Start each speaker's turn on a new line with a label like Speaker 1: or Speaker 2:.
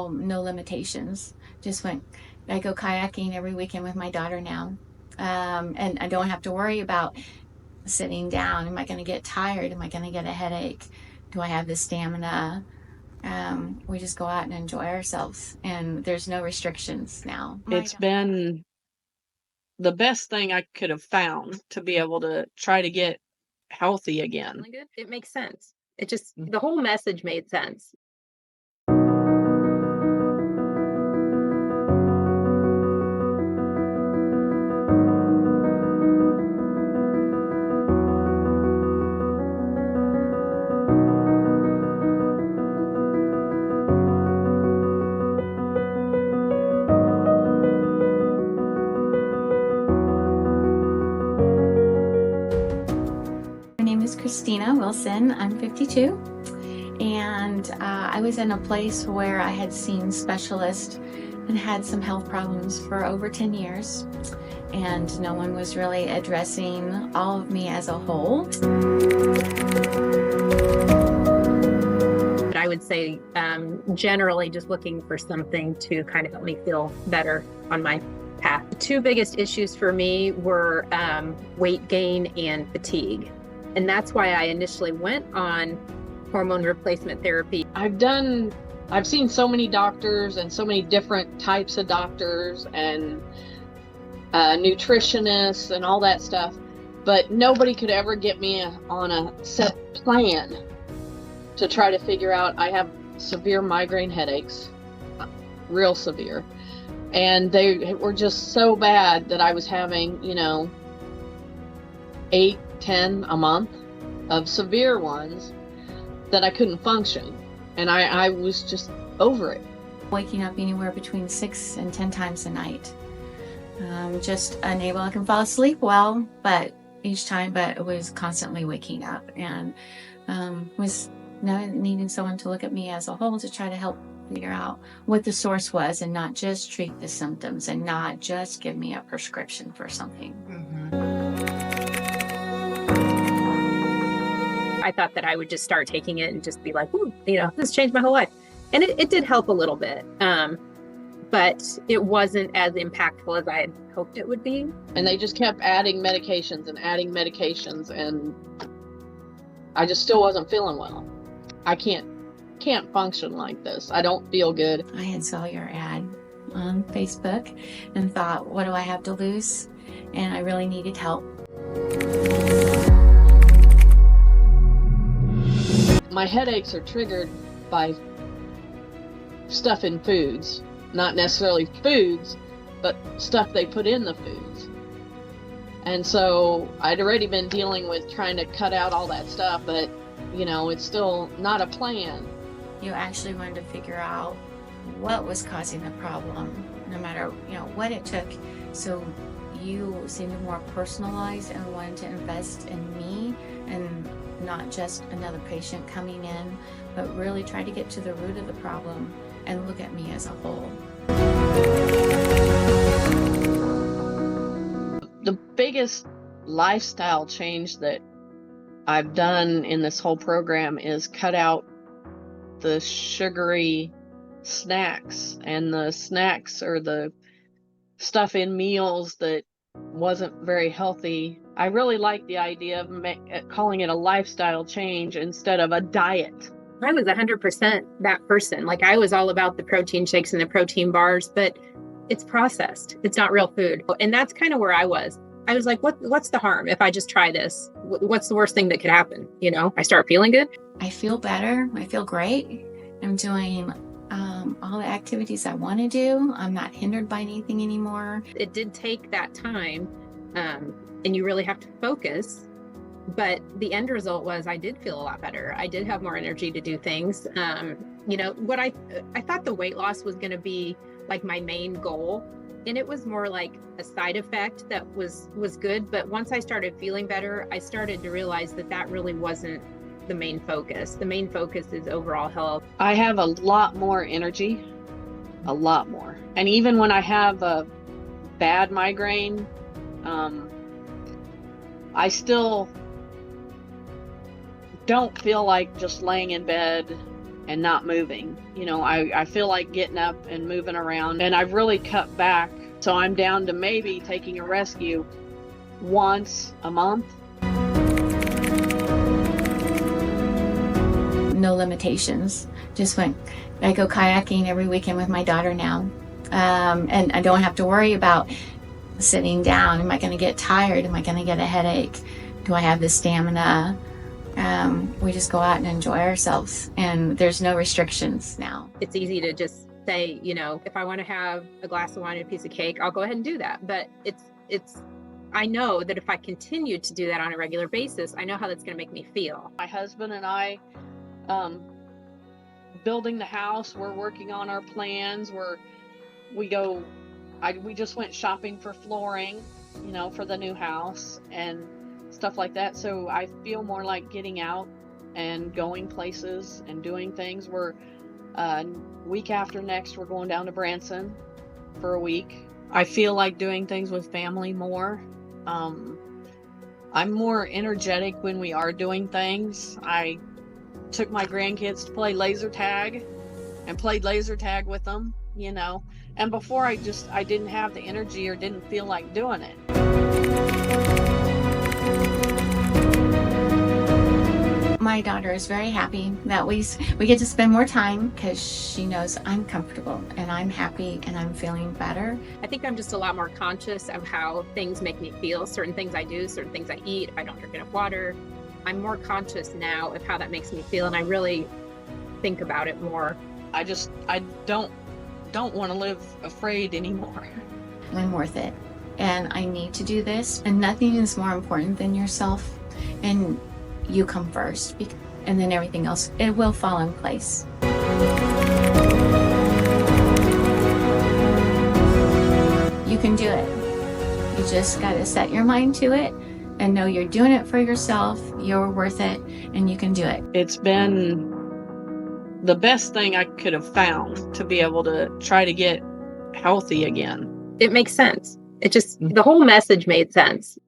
Speaker 1: No limitations. I go kayaking every weekend with my daughter now. And I don't have to worry about sitting down. Am I going to get tired? Am I going to get a headache? Do I have the stamina? We just go out and enjoy ourselves, and there's no restrictions now.
Speaker 2: It's been the best thing I could have found to be able to try to get healthy again.
Speaker 3: It makes sense. The whole message made sense.
Speaker 1: My name is Christina Wilson. I'm 52, and I was in a place where I had seen specialists and had some health problems for over 10 years, and no one was really addressing all of me as a whole.
Speaker 3: I would say generally just looking for something to kind of help me feel better on my path. The two biggest issues for me were weight gain and fatigue. And that's why I initially went on hormone replacement therapy.
Speaker 2: I've seen so many doctors and so many different types of doctors and nutritionists and all that stuff, but nobody could ever get me on a set plan to try to figure out. I have severe migraine headaches, real severe, and they were just so bad that I was having, 8, 10 a month of severe ones that I couldn't function, and I was just over it.
Speaker 1: Waking up anywhere between 6 and 10 times a night. Just unable. I can fall asleep well, but it was constantly waking up, and was needing someone to look at me as a whole to try to help figure out what the source was, and not just treat the symptoms and not just give me a prescription for something.
Speaker 3: I thought that I would just start taking it and just be like, ooh, this changed my whole life. And it did help a little bit. But it wasn't as impactful as I had hoped it would be.
Speaker 2: And they just kept adding medications, and I just still wasn't feeling well. I can't function like this. I don't feel good.
Speaker 1: I had saw your ad on Facebook and thought, what do I have to lose? And I really needed help.
Speaker 2: My headaches are triggered by stuff in foods. Not necessarily foods, but stuff they put in the foods. And so I'd already been dealing with trying to cut out all that stuff, but it's still not a plan.
Speaker 1: You actually wanted to figure out what was causing the problem, no matter what it took. So you seemed more personalized and wanted to invest in me, and not just another patient coming in, but really try to get to the root of the problem and look at me as a whole.
Speaker 2: The biggest lifestyle change that I've done in this whole program is cut out the sugary snacks, and the snacks or the stuff in meals that wasn't very healthy. I really like the idea of calling it a lifestyle change instead of a diet.
Speaker 3: I was 100% that person. Like, I was all about the protein shakes and the protein bars, but it's processed. It's not real food. And that's kind of where I was. I was like, what's the harm if I just try this? What's the worst thing that could happen? I start feeling good.
Speaker 1: I feel better. I feel great. I'm doing all the activities I want to do. I'm not hindered by anything anymore.
Speaker 3: It did take that time, and you really have to focus. But the end result was I did feel a lot better. I did have more energy to do things. What I thought the weight loss was going to be like my main goal, and it was more like a side effect that was good. But once I started feeling better, I started to realize that really wasn't the main focus. The main focus is overall health.
Speaker 2: I have a lot more energy, a lot more. And even when I have a bad migraine, I still don't feel like just laying in bed and not moving. I feel like getting up and moving around, and I've really cut back. So I'm down to maybe taking a rescue once a month.
Speaker 1: No limitations. I go kayaking every weekend with my daughter now. And I don't have to worry about sitting down. Am I going to get tired? Am I going to get a headache? Do I have the stamina? We just go out and enjoy ourselves, and there's no restrictions now.
Speaker 3: It's easy to just say, if I want to have a glass of wine and a piece of cake, I'll go ahead and do that. But I know that if I continue to do that on a regular basis, I know how that's going to make me feel.
Speaker 2: My husband and I, building the house, we're working on our plans. We just went shopping for flooring, for the new house and stuff like that. So I feel more like getting out and going places and doing things. We're week after next, we're going down to Branson for a week. I feel like doing things with family more. I'm more energetic when we are doing things. I took my grandkids to play laser tag and played laser tag with them, and before I didn't have the energy or didn't feel like doing it.
Speaker 1: My daughter is very happy that we get to spend more time, because she knows I'm comfortable and I'm happy and I'm feeling better.
Speaker 3: I think I'm just a lot more conscious of how things make me feel. Certain things I do, certain things I eat. I don't drink enough water. I'm more conscious now of how that makes me feel, and I really think about it more.
Speaker 2: I don't want to live afraid anymore.
Speaker 1: I'm worth it, and I need to do this, and nothing is more important than yourself, and you come first, and then everything else, it will fall in place. You can do it. You just got to set your mind to it and know you're doing it for yourself. You're worth it, and you can do it.
Speaker 2: It's been the best thing I could have found to be able to try to get healthy again.
Speaker 3: It makes sense. The whole message made sense.